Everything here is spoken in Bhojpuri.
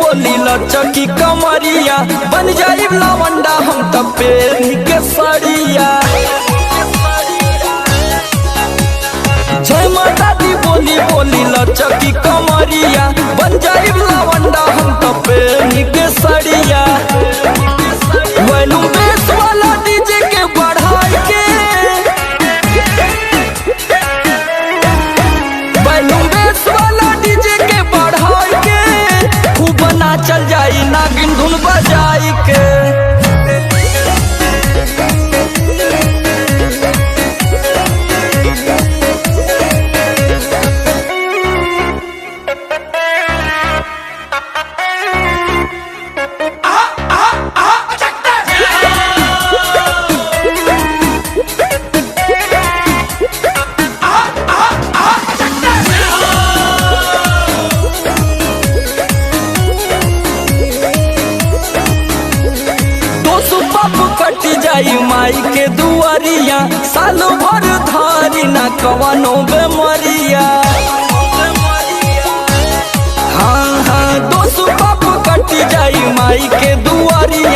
बोली लचकी कमरिया बन जाई लवंडा हम त पेनी के सड़िया। जय माता दी बोली बोली लचकी कमरिया बन जाई लवंडा हम त पेनी के सड़िया। वैलू बेस वाला डीजे के बढ़ाई के वैलू बेस वाला डीजे के बढ़ाई के खूब नाचल जाई नागिन धुन बजाई के। कटी जाई माई के दुआरिया साल भर धारी ना कवनो बेमरिया। हाँ हाँ दोस्त बाप कटी जाई माई के दुआरिया